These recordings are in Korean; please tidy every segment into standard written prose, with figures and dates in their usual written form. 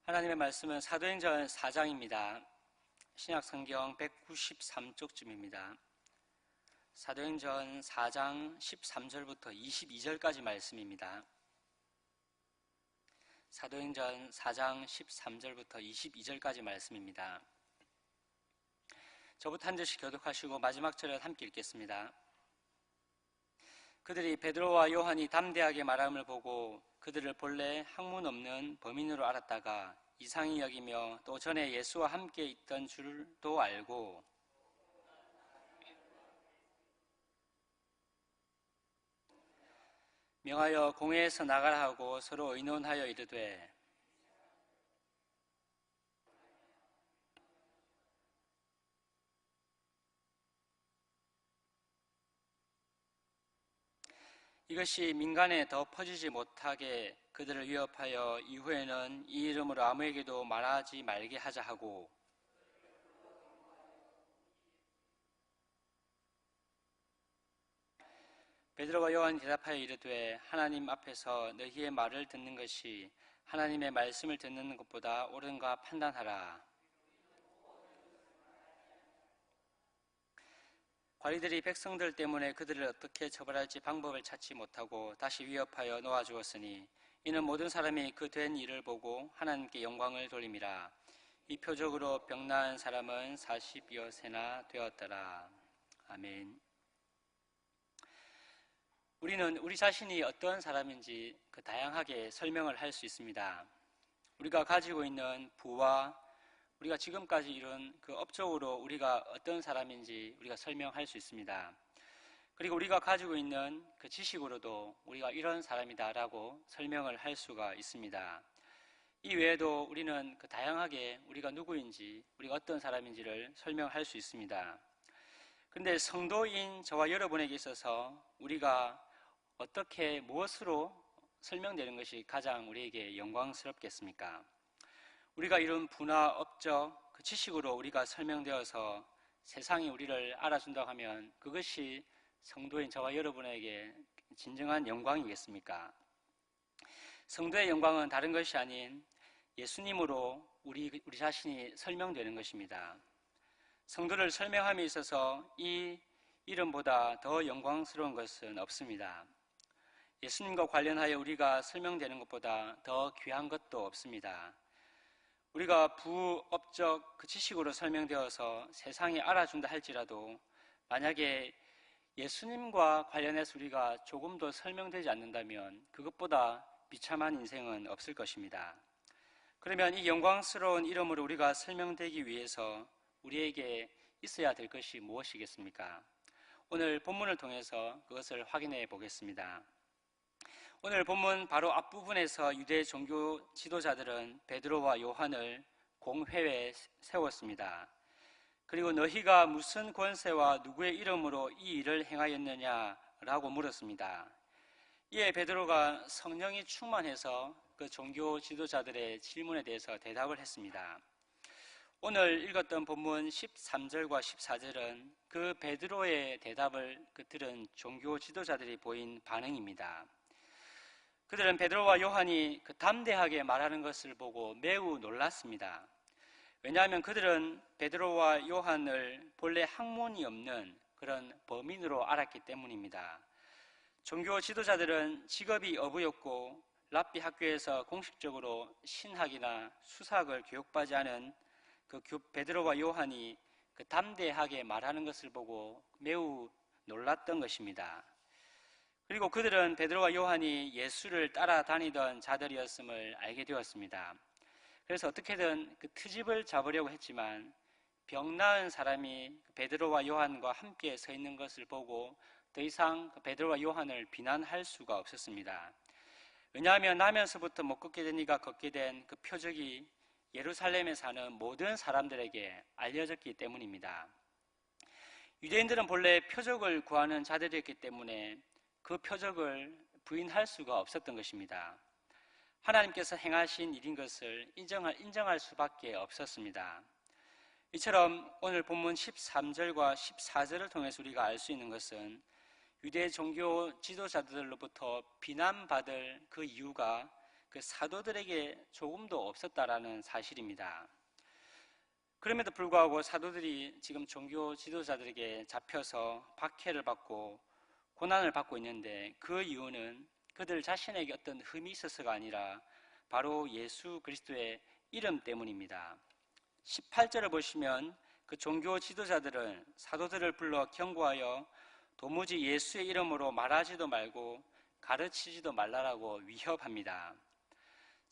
하나님의 말씀은 사도행전 4장입니다. 신약성경 193쪽쯤입니다. 사도행전 4장 13절부터 22절까지 말씀입니다. 사도행전 4장 13절부터 22절까지 말씀입니다. 저부터 한 절씩 교독하시고 마지막 절을 함께 읽겠습니다. 그들이 베드로와 요한이 담대하게 말함을 보고 그들을 본래 학문 없는 범인으로 알았다가 이상히 여기며 또 전에 예수와 함께 있던 줄도 알고 명하여 공회에서 나가라 하고 서로 의논하여 이르되 이것이 민간에 더 퍼지지 못하게 그들을 위협하여 이후에는 이 이름으로 아무에게도 말하지 말게 하자 하고 베드로와 요한이 대답하여 이르되 하나님 앞에서 너희의 말을 듣는 것이 하나님의 말씀을 듣는 것보다 옳은가 판단하라. 관리들이 백성들 때문에 그들을 어떻게 처벌할지 방법을 찾지 못하고 다시 위협하여 놓아주었으니 이는 모든 사람이 그 된 일을 보고 하나님께 영광을 돌림이라. 이 표적으로 병 나은 사람은 40여 세나 되었더라. 아멘. 우리는 우리 자신이 어떤 사람인지 다양하게 설명을 할 수 있습니다. 우리가 가지고 있는 부와 우리가 지금까지 이룬 업적으로 우리가 어떤 사람인지 우리가 설명할 수 있습니다. 그리고 우리가 가지고 있는 지식으로도 우리가 이런 사람이다라고 설명을 할 수가 있습니다. 이 외에도 우리는 다양하게 우리가 누구인지, 우리가 어떤 사람인지를 설명할 수 있습니다. 그런데 성도인 저와 여러분에게 있어서 우리가 어떻게 무엇으로 설명되는 것이 가장 우리에게 영광스럽겠습니까? 우리가 이룬 부나 업적, 지식으로 우리가 설명되어서 세상이 우리를 알아준다고 하면 그것이 성도인 저와 여러분에게 진정한 영광이겠습니까? 성도의 영광은 다른 것이 아닌 예수님으로 우리 자신이 설명되는 것입니다. 성도를 설명함에 있어서 이 이름보다 더 영광스러운 것은 없습니다. 예수님과 관련하여 우리가 설명되는 것보다 더 귀한 것도 없습니다. 우리가 부, 업적, 지식으로 설명되어서 세상이 알아준다 할지라도 만약에 예수님과 관련해서 우리가 조금 더 설명되지 않는다면 그것보다 비참한 인생은 없을 것입니다. 그러면 이 영광스러운 이름으로 우리가 설명되기 위해서 우리에게 있어야 될 것이 무엇이겠습니까? 오늘 본문을 통해서 그것을 확인해 보겠습니다. 오늘 본문 바로 앞부분에서 유대 종교 지도자들은 베드로와 요한을 공회에 세웠습니다. 그리고 너희가 무슨 권세와 누구의 이름으로 이 일을 행하였느냐라고 물었습니다. 이에 베드로가 성령이 충만해서 그 종교 지도자들의 질문에 대해서 대답을 했습니다. 오늘 읽었던 본문 13절과 14절은 그 베드로의 대답을 들은 종교 지도자들이 보인 반응입니다. 그들은 베드로와 요한이 담대하게 말하는 것을 보고 매우 놀랐습니다. 왜냐하면 그들은 베드로와 요한을 본래 학문이 없는 그런 범인으로 알았기 때문입니다. 종교 지도자들은 직업이 어부였고 랍비 학교에서 공식적으로 신학이나 수사학을 교육받지 않은 베드로와 요한이 담대하게 말하는 것을 보고 매우 놀랐던 것입니다. 그리고 그들은 베드로와 요한이 예수를 따라다니던 자들이었음을 알게 되었습니다. 그래서 어떻게든 트집을 잡으려고 했지만 병 나은 사람이 베드로와 요한과 함께 서 있는 것을 보고 더 이상 베드로와 요한을 비난할 수가 없었습니다. 왜냐하면 나면서부터 못 걷게 된 이가 걷게 된 그 표적이 예루살렘에 사는 모든 사람들에게 알려졌기 때문입니다. 유대인들은 본래 표적을 구하는 자들이었기 때문에 그 표적을 부인할 수가 없었던 것입니다. 하나님께서 행하신 일인 것을 인정할 수밖에 없었습니다. 이처럼 오늘 본문 13절과 14절을 통해서 우리가 알 수 있는 것은 유대 종교 지도자들로부터 비난받을 그 이유가 그 사도들에게 조금도 없었다라는 사실입니다. 그럼에도 불구하고 사도들이 지금 종교 지도자들에게 잡혀서 박해를 받고 고난을 받고 있는데, 그 이유는 그들 자신에게 어떤 흠이 있어서가 아니라 바로 예수 그리스도의 이름 때문입니다. 18절을 보시면 그 종교 지도자들은 사도들을 불러 경고하여 도무지 예수의 이름으로 말하지도 말고 가르치지도 말라라고 위협합니다.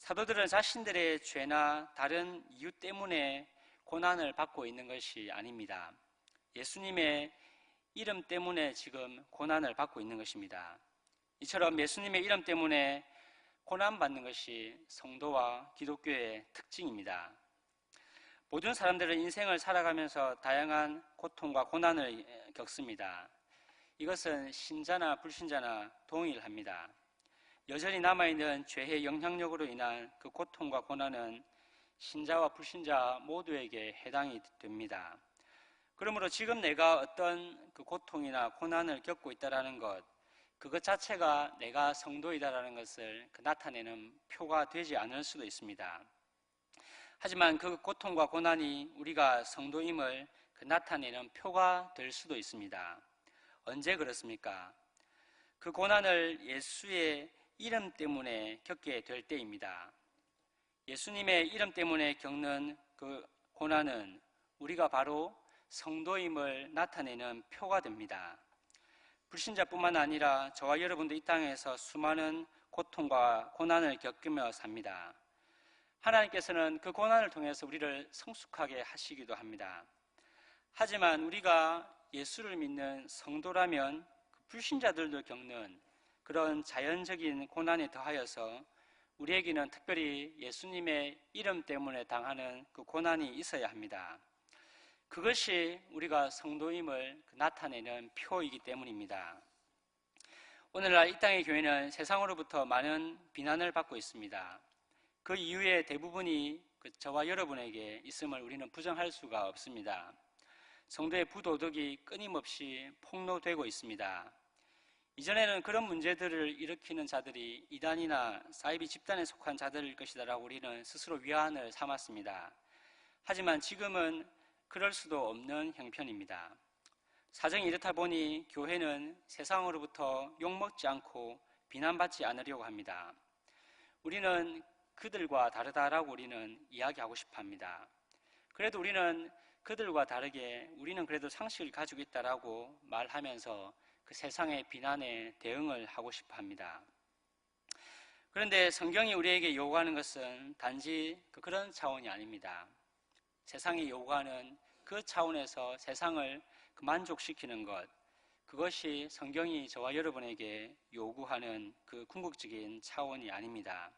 사도들은 자신들의 죄나 다른 이유 때문에 고난을 받고 있는 것이 아닙니다. 예수님의 이름 때문에 지금 고난을 받고 있는 것입니다. 이처럼 예수님의 이름 때문에 고난받는 것이 성도와 기독교의 특징입니다. 모든 사람들은 인생을 살아가면서 다양한 고통과 고난을 겪습니다. 이것은 신자나 불신자나 동일합니다. 여전히 남아있는 죄의 영향력으로 인한 그 고통과 고난은 신자와 불신자 모두에게 해당이 됩니다. 그러므로 지금 내가 어떤 그 고통이나 고난을 겪고 있다는 것, 그것 자체가 내가 성도이다라는 것을 나타내는 표가 되지 않을 수도 있습니다. 하지만 그 고통과 고난이 우리가 성도임을 나타내는 표가 될 수도 있습니다. 언제 그렇습니까? 그 고난을 예수의 이름 때문에 겪게 될 때입니다. 예수님의 이름 때문에 겪는 그 고난은 우리가 바로 성도임을 나타내는 표가 됩니다. 불신자뿐만 아니라 저와 여러분도 이 땅에서 수많은 고통과 고난을 겪으며 삽니다. 하나님께서는 그 고난을 통해서 우리를 성숙하게 하시기도 합니다. 하지만 우리가 예수를 믿는 성도라면 그 불신자들도 겪는 그런 자연적인 고난에 더하여서 우리에게는 특별히 예수님의 이름 때문에 당하는 그 고난이 있어야 합니다. 그것이 우리가 성도임을 나타내는 표이기 때문입니다. 오늘날 이 땅의 교회는 세상으로부터 많은 비난을 받고 있습니다. 그 이유의 대부분이 저와 여러분에게 있음을 우리는 부정할 수가 없습니다. 성도의 부도덕이 끊임없이 폭로되고 있습니다. 이전에는 그런 문제들을 일으키는 자들이 이단이나 사이비 집단에 속한 자들일 것이다라고 우리는 스스로 위안을 삼았습니다. 하지만 지금은 그럴 수도 없는 형편입니다. 사정이 이렇다 보니 교회는 세상으로부터 욕먹지 않고 비난받지 않으려고 합니다. 우리는 그들과 다르다라고 우리는 이야기하고 싶어 합니다. 그래도 우리는 그들과 다르게 우리는 그래도 상식을 가지고 있다라고 말하면서 그 세상의 비난에 대응을 하고 싶어 합니다. 그런데 성경이 우리에게 요구하는 것은 단지 그런 차원이 아닙니다. 세상이 요구하는 그 차원에서 세상을 만족시키는 것, 그것이 성경이 저와 여러분에게 요구하는 그 궁극적인 차원이 아닙니다.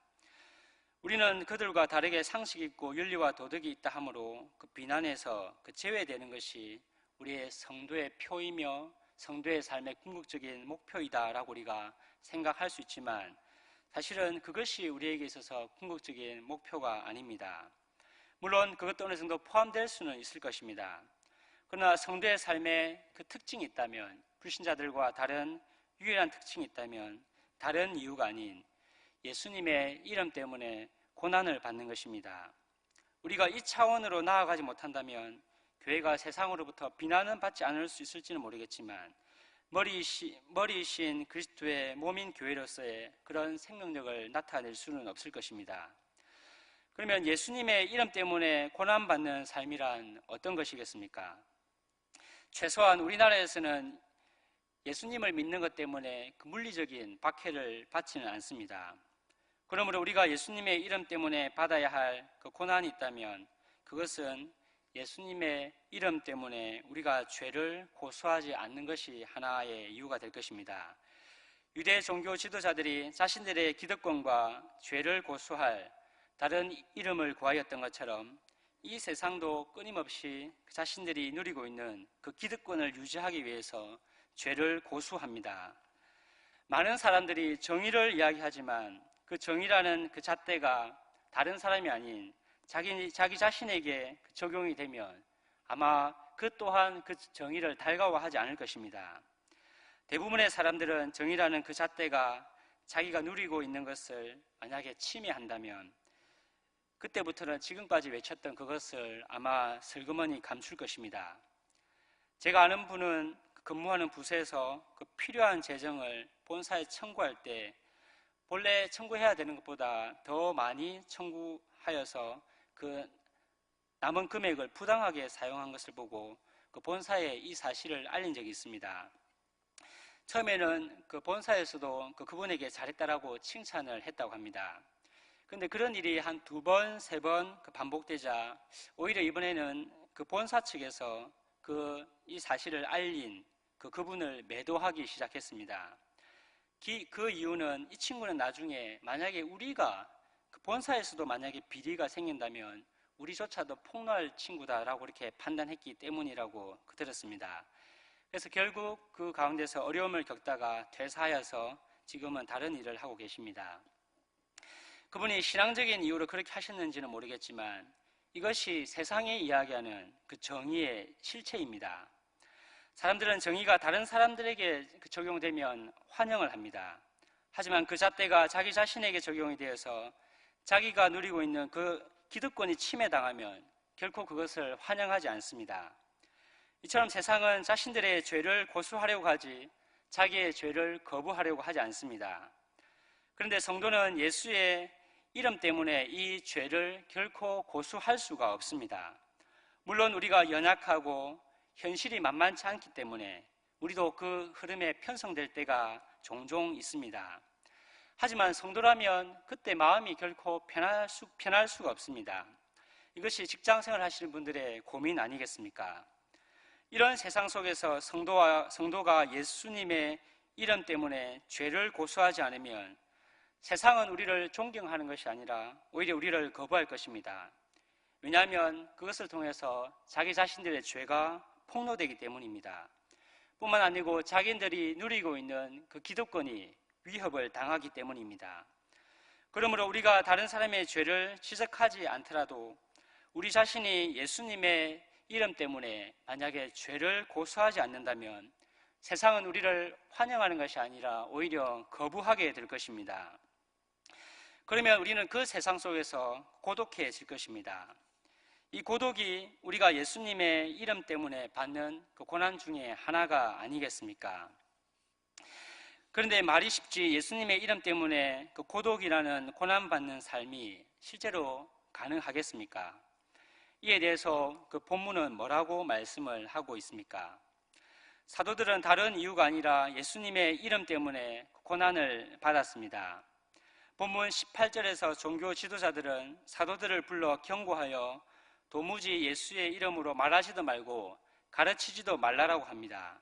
우리는 그들과 다르게 상식 있고 윤리와 도덕이 있다 하므로 그 비난에서 제외되는 것이 우리의 성도의 표이며 성도의 삶의 궁극적인 목표이다라고 우리가 생각할 수 있지만 사실은 그것이 우리에게 있어서 궁극적인 목표가 아닙니다. 물론 그것도 어느 정도 포함될 수는 있을 것입니다. 그러나 성도의 삶에 그 특징이 있다면, 불신자들과 다른 유일한 특징이 있다면 다른 이유가 아닌 예수님의 이름 때문에 고난을 받는 것입니다. 우리가 이 차원으로 나아가지 못한다면 교회가 세상으로부터 비난은 받지 않을 수 있을지는 모르겠지만 머리이신 그리스도의 몸인 교회로서의 그런 생명력을 나타낼 수는 없을 것입니다. 그러면 예수님의 이름 때문에 고난받는 삶이란 어떤 것이겠습니까? 최소한 우리나라에서는 예수님을 믿는 것 때문에 그 물리적인 박해를 받지는 않습니다. 그러므로 우리가 예수님의 이름 때문에 받아야 할 그 고난이 있다면 그것은 예수님의 이름 때문에 우리가 죄를 고소하지 않는 것이 하나의 이유가 될 것입니다. 유대 종교 지도자들이 자신들의 기득권과 죄를 고소할 다른 이름을 구하였던 것처럼 이 세상도 끊임없이 자신들이 누리고 있는 그 기득권을 유지하기 위해서 죄를 고수합니다. 많은 사람들이 정의를 이야기하지만 그 정의라는 그 잣대가 다른 사람이 아닌 자기 자신에게 적용이 되면 아마 그 또한 그 정의를 달가워하지 않을 것입니다. 대부분의 사람들은 정의라는 그 잣대가 자기가 누리고 있는 것을 만약에 침해한다면 그때부터는 지금까지 외쳤던 그것을 아마 슬그머니 감출 것입니다. 제가 아는 분은 근무하는 부서에서 그 필요한 재정을 본사에 청구할 때 본래 청구해야 되는 것보다 더 많이 청구하여서 그 남은 금액을 부당하게 사용한 것을 보고 그 본사에 이 사실을 알린 적이 있습니다. 처음에는 그 본사에서도 그분에게 잘했다라고 칭찬을 했다고 합니다. 그런데 그런 일이 한 2번, 3번 반복되자 오히려 이번에는 그 본사 측에서 이 사실을 알린 그분을 매도하기 시작했습니다. 그 이유는 이 친구는 나중에 만약에 우리가 그 본사에서도 만약에 비리가 생긴다면 우리조차도 폭로할 친구다라고 이렇게 판단했기 때문이라고 들었습니다. 그래서 결국 그 가운데서 어려움을 겪다가 퇴사하여서 지금은 다른 일을 하고 계십니다. 그분이 신앙적인 이유로 그렇게 하셨는지는 모르겠지만 이것이 세상이 이야기하는 그 정의의 실체입니다. 사람들은 정의가 다른 사람들에게 적용되면 환영을 합니다. 하지만 그 잣대가 자기 자신에게 적용이 되어서 자기가 누리고 있는 그 기득권이 침해당하면 결코 그것을 환영하지 않습니다. 이처럼 세상은 자신들의 죄를 고수하려고 하지 자기의 죄를 거부하려고 하지 않습니다. 그런데 성도는 예수의 이름 때문에 이 죄를 결코 고수할 수가 없습니다. 물론 우리가 연약하고 현실이 만만치 않기 때문에 우리도 그 흐름에 편성될 때가 종종 있습니다. 하지만 성도라면 그때 마음이 결코 편할 수가 없습니다. 이것이 직장생활 하시는 분들의 고민 아니겠습니까? 이런 세상 속에서 성도가 예수님의 이름 때문에 죄를 고수하지 않으면 세상은 우리를 존경하는 것이 아니라 오히려 우리를 거부할 것입니다. 왜냐하면 그것을 통해서 자기 자신들의 죄가 폭로되기 때문입니다. 뿐만 아니고 자기들이 누리고 있는 그 기득권이 위협을 당하기 때문입니다. 그러므로 우리가 다른 사람의 죄를 지적하지 않더라도 우리 자신이 예수님의 이름 때문에 만약에 죄를 고수하지 않는다면 세상은 우리를 환영하는 것이 아니라 오히려 거부하게 될 것입니다. 그러면 우리는 그 세상 속에서 고독해질 것입니다. 이 고독이 우리가 예수님의 이름 때문에 받는 그 고난 중에 하나가 아니겠습니까? 그런데 말이 쉽지 예수님의 이름 때문에 그 고독이라는 고난받는 삶이 실제로 가능하겠습니까? 이에 대해서 그 본문은 뭐라고 말씀을 하고 있습니까? 사도들은 다른 이유가 아니라 예수님의 이름 때문에 고난을 받았습니다. 본문 18절에서 종교 지도자들은 사도들을 불러 경고하여 도무지 예수의 이름으로 말하지도 말고 가르치지도 말라라고 합니다.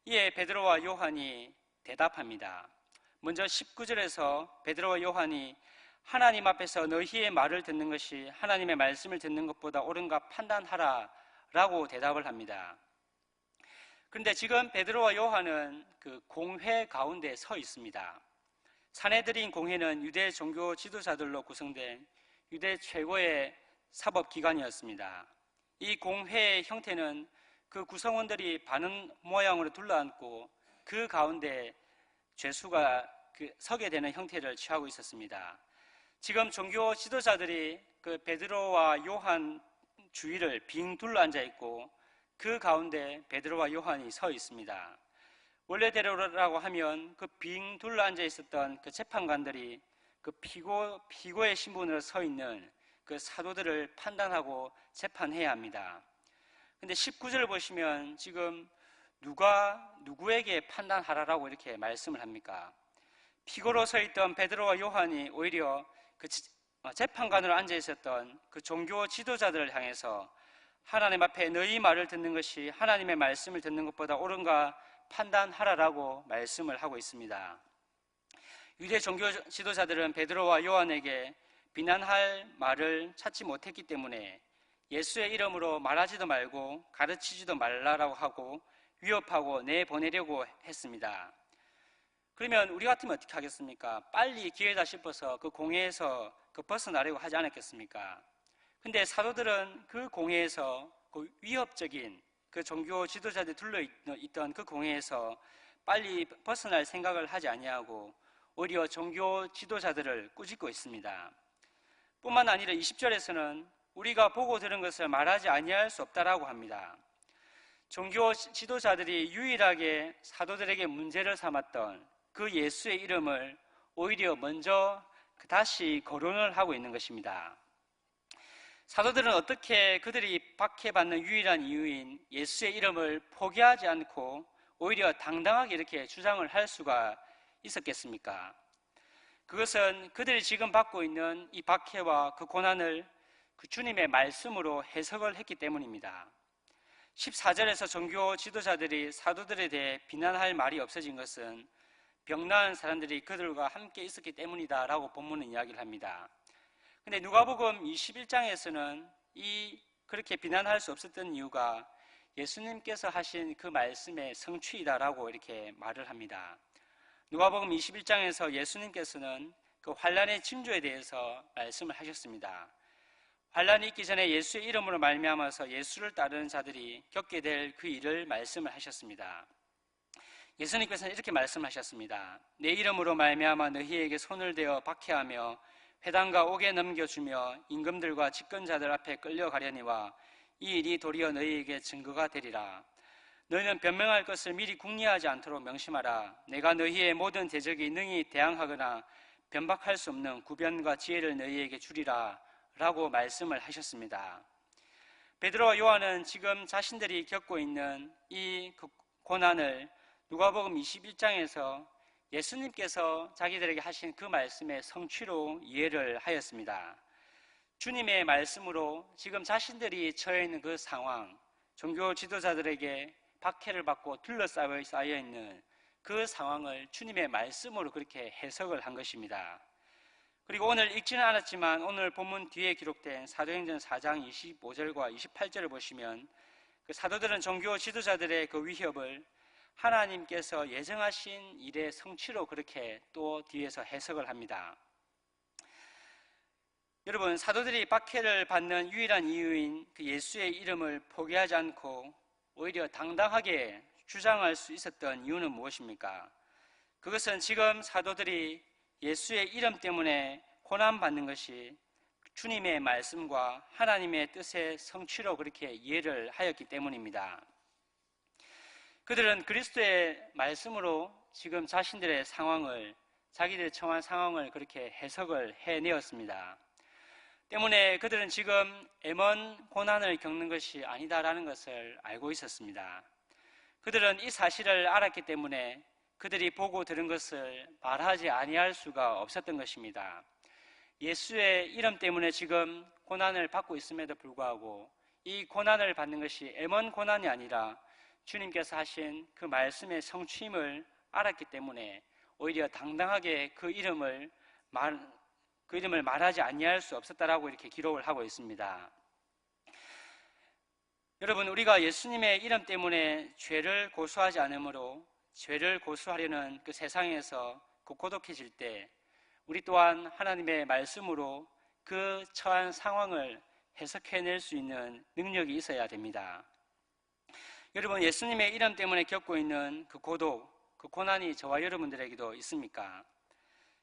이에 베드로와 요한이 대답합니다. 먼저 19절에서 베드로와 요한이 하나님 앞에서 너희의 말을 듣는 것이 하나님의 말씀을 듣는 것보다 옳은가 판단하라 라고 대답을 합니다. 그런데 지금 베드로와 요한은 그 공회 가운데 서 있습니다. 산헤드린 공회는 유대 종교 지도자들로 구성된 유대 최고의 사법기관이었습니다. 이 공회의 형태는 그 구성원들이 반은 모양으로 둘러앉고 그 가운데 죄수가 서게 되는 형태를 취하고 있었습니다. 지금 종교 지도자들이 그 베드로와 요한 주위를 빙 둘러앉아 있고 그 가운데 베드로와 요한이 서 있습니다. 원래대로라고 하면 그 빙 둘러앉아 있었던 그 재판관들이 그 피고의 신분으로 서 있는 그 사도들을 판단하고 재판해야 합니다. 근데 19절을 보시면 지금 누가 누구에게 판단하라라고 이렇게 말씀을 합니까? 피고로 서 있던 베드로와 요한이 오히려 그 재판관으로 앉아 있었던 그 종교 지도자들을 향해서 하나님 앞에 너희 말을 듣는 것이 하나님의 말씀을 듣는 것보다 옳은가 판단하라라고 말씀을 하고 있습니다. 유대 종교 지도자들은 베드로와 요한에게 비난할 말을 찾지 못했기 때문에 예수의 이름으로 말하지도 말고 가르치지도 말라라고 하고 위협하고 내보내려고 했습니다. 그러면 우리 같으면 어떻게 하겠습니까? 빨리 기회다 싶어서 그 공회에서 벗어나려고 하지 않았겠습니까? 근데 사도들은 그 공회에서 그 위협적인 그 종교 지도자들이 둘러있던 그 공회에서 빨리 벗어날 생각을 하지 아니하고 오히려 종교 지도자들을 꾸짖고 있습니다. 뿐만 아니라 20절에서는 우리가 보고 들은 것을 말하지 아니할 수 없다라고 합니다. 종교 지도자들이 유일하게 사도들에게 문제를 삼았던 그 예수의 이름을 오히려 먼저 다시 거론을 하고 있는 것입니다. 사도들은 어떻게 그들이 박해받는 유일한 이유인 예수의 이름을 포기하지 않고 오히려 당당하게 이렇게 주장을 할 수가 있었겠습니까? 그것은 그들이 지금 받고 있는 이 박해와 그 고난을 그 주님의 말씀으로 해석을 했기 때문입니다. 14절에서 종교 지도자들이 사도들에 대해 비난할 말이 없어진 것은 병나은 사람들이 그들과 함께 있었기 때문이다 라고 본문은 이야기를 합니다. 근데 누가복음 21장에서는 그렇게 비난할 수 없었던 이유가 예수님께서 하신 그 말씀의 성취이다라고 이렇게 말을 합니다. 누가복음 21장에서 예수님께서는 그 환란의 징조에 대해서 말씀을 하셨습니다. 환란이 있기 전에 예수의 이름으로 말미암아서 예수를 따르는 자들이 겪게 될 그 일을 말씀을 하셨습니다. 예수님께서는 이렇게 말씀하셨습니다. 내 이름으로 말미암아 너희에게 손을 대어 박해하며 회당과 옥에 넘겨주며 임금들과 집권자들 앞에 끌려가려니와 이 일이 도리어 너희에게 증거가 되리라. 너희는 변명할 것을 미리 궁리하지 않도록 명심하라. 내가 너희의 모든 대적이 능히 대항하거나 변박할 수 없는 구변과 지혜를 너희에게 주리라 라고 말씀을 하셨습니다. 베드로와 요한은 지금 자신들이 겪고 있는 이 고난을 누가복음 21장에서 예수님께서 자기들에게 하신 그 말씀의 성취로 이해를 하였습니다. 주님의 말씀으로 지금 자신들이 처해 있는 그 상황, 종교 지도자들에게 박해를 받고 둘러싸여 있는 그 상황을 주님의 말씀으로 그렇게 해석을 한 것입니다. 그리고 오늘 읽지는 않았지만 오늘 본문 뒤에 기록된 사도행전 4장 25절과 28절을 보시면 그 사도들은 종교 지도자들의 그 위협을 하나님께서 예정하신 일의 성취로 그렇게 또 뒤에서 해석을 합니다. 여러분, 사도들이 박해를 받는 유일한 이유인 그 예수의 이름을 포기하지 않고 오히려 당당하게 주장할 수 있었던 이유는 무엇입니까? 그것은 지금 사도들이 예수의 이름 때문에 고난받는 것이 주님의 말씀과 하나님의 뜻의 성취로 그렇게 이해를 하였기 때문입니다. 그들은 그리스도의 말씀으로 지금 자신들의 상황을, 자기들의 처한 상황을 그렇게 해석을 해내었습니다. 때문에 그들은 지금 애먼 고난을 겪는 것이 아니다라는 것을 알고 있었습니다. 그들은 이 사실을 알았기 때문에 그들이 보고 들은 것을 말하지 아니할 수가 없었던 것입니다. 예수의 이름 때문에 지금 고난을 받고 있음에도 불구하고 이 고난을 받는 것이 애먼 고난이 아니라 주님께서 하신 그 말씀의 성취임을 알았기 때문에 오히려 당당하게 그 이름을 말하지 아니할 수 없었다라고 이렇게 기록을 하고 있습니다. 여러분, 우리가 예수님의 이름 때문에 죄를 고소하지 않으므로 죄를 고소하려는 그 세상에서 고독해질 때 우리 또한 하나님의 말씀으로 그 처한 상황을 해석해낼 수 있는 능력이 있어야 됩니다. 여러분, 예수님의 이름 때문에 겪고 있는 그 고독, 그 고난이 저와 여러분들에게도 있습니까?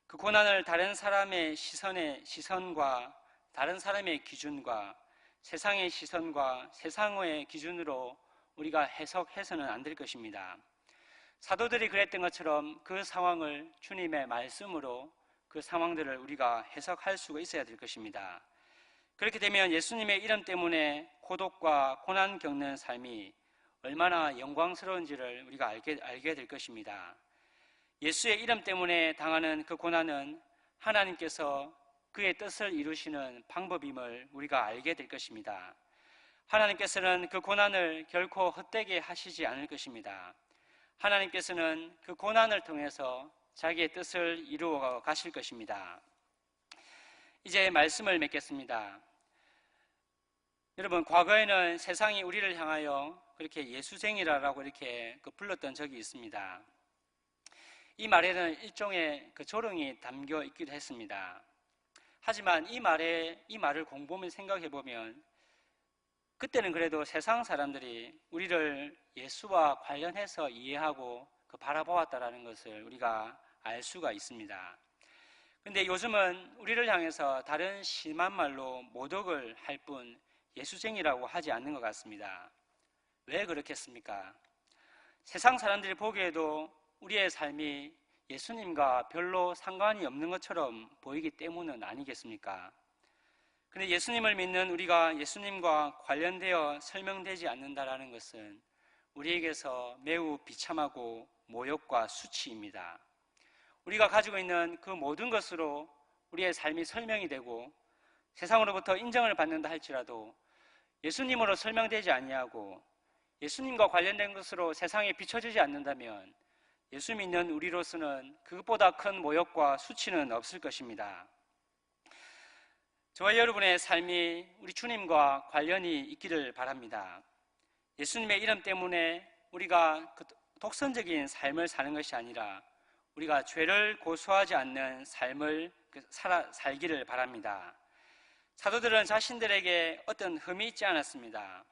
그 고난을 다른 사람의 시선과 다른 사람의 기준과 세상의 시선과 세상의 기준으로 우리가 해석해서는 안 될 것입니다. 사도들이 그랬던 것처럼 그 상황을 주님의 말씀으로 그 상황들을 우리가 해석할 수가 있어야 될 것입니다. 그렇게 되면 예수님의 이름 때문에 고독과 고난 겪는 삶이 얼마나 영광스러운지를 우리가 알게 될 것입니다. 예수의 이름 때문에 당하는 그 고난은 하나님께서 그의 뜻을 이루시는 방법임을 우리가 알게 될 것입니다. 하나님께서는 그 고난을 결코 헛되게 하시지 않을 것입니다. 하나님께서는 그 고난을 통해서 자기의 뜻을 이루어 가실 것입니다. 이제 말씀을 맺겠습니다. 여러분, 과거에는 세상이 우리를 향하여 그렇게 예수쟁이라고 이렇게 불렀던 적이 있습니다. 이 말에는 일종의 그 조롱이 담겨 있기도 했습니다. 하지만 이 말을 곰곰이 생각해 보면 그때는 그래도 세상 사람들이 우리를 예수와 관련해서 이해하고 바라보았다라는 것을 우리가 알 수가 있습니다. 근데 요즘은 우리를 향해서 다른 심한 말로 모독을 할 뿐 예수쟁이라고 하지 않는 것 같습니다. 왜 그렇겠습니까? 세상 사람들이 보기에도 우리의 삶이 예수님과 별로 상관이 없는 것처럼 보이기 때문은 아니겠습니까? 근데 예수님을 믿는 우리가 예수님과 관련되어 설명되지 않는다라는 것은 우리에게서 매우 비참하고 모욕과 수치입니다. 우리가 가지고 있는 그 모든 것으로 우리의 삶이 설명이 되고 세상으로부터 인정을 받는다 할지라도 예수님으로 설명되지 아니하고 예수님과 관련된 것으로 세상에 비춰지지 않는다면 예수 믿는 우리로서는 그것보다 큰 모욕과 수치는 없을 것입니다. 저와 여러분의 삶이 우리 주님과 관련이 있기를 바랍니다. 예수님의 이름 때문에 우리가 독선적인 삶을 사는 것이 아니라 우리가 죄를 고소하지 않는 삶을 살기를 바랍니다. 사도들은 자신들에게 어떤 흠이 있지 않았습니다.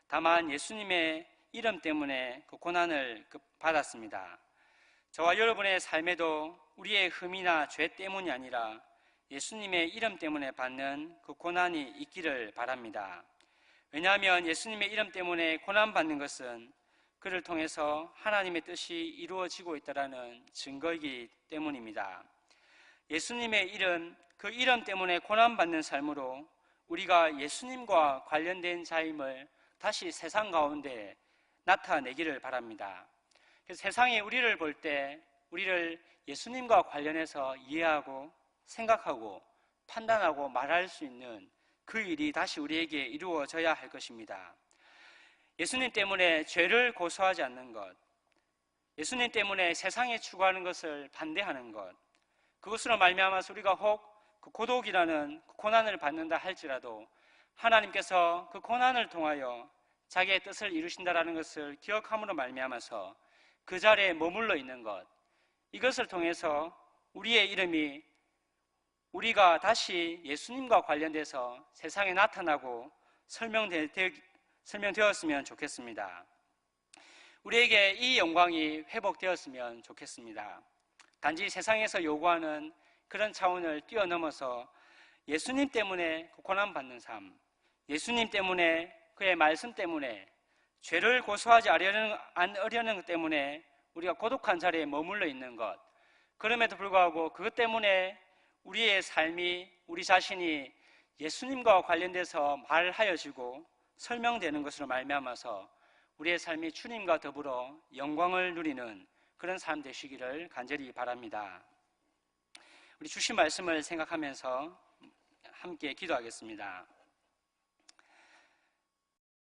다만 예수님의 이름 때문에 그 고난을 받았습니다. 저와 여러분의 삶에도 우리의 흠이나 죄 때문이 아니라 예수님의 이름 때문에 받는 그 고난이 있기를 바랍니다. 왜냐하면 예수님의 이름 때문에 고난받는 것은 그를 통해서 하나님의 뜻이 이루어지고 있다는 증거이기 때문입니다. 예수님의 이름, 그 이름 때문에 고난받는 삶으로 우리가 예수님과 관련된 자임을 다시 세상 가운데 나타내기를 바랍니다. 그래서 세상이 우리를 볼 때 우리를 예수님과 관련해서 이해하고 생각하고 판단하고 말할 수 있는 그 일이 다시 우리에게 이루어져야 할 것입니다. 예수님 때문에 죄를 고소하지 않는 것, 예수님 때문에 세상에 추구하는 것을 반대하는 것, 그것으로 말미암아서 우리가 혹 그 고독이라는 고난을 받는다 할지라도 하나님께서 그 고난을 통하여 자기의 뜻을 이루신다라는 것을 기억함으로 말미암아서 그 자리에 머물러 있는 것, 이것을 통해서 우리의 이름이 우리가 다시 예수님과 관련돼서 세상에 나타나고 설명되었으면 좋겠습니다. 우리에게 이 영광이 회복되었으면 좋겠습니다. 단지 세상에서 요구하는 그런 차원을 뛰어넘어서 예수님 때문에 고난받는 삶, 예수님 때문에 그의 말씀 때문에 죄를 고소하지 않으려는 것 때문에 우리가 고독한 자리에 머물러 있는 것, 그럼에도 불구하고 그것 때문에 우리의 삶이, 우리 자신이 예수님과 관련돼서 말하여지고 설명되는 것으로 말미암아서 우리의 삶이 주님과 더불어 영광을 누리는 그런 삶 되시기를 간절히 바랍니다. 우리 주신 말씀을 생각하면서 함께 기도하겠습니다.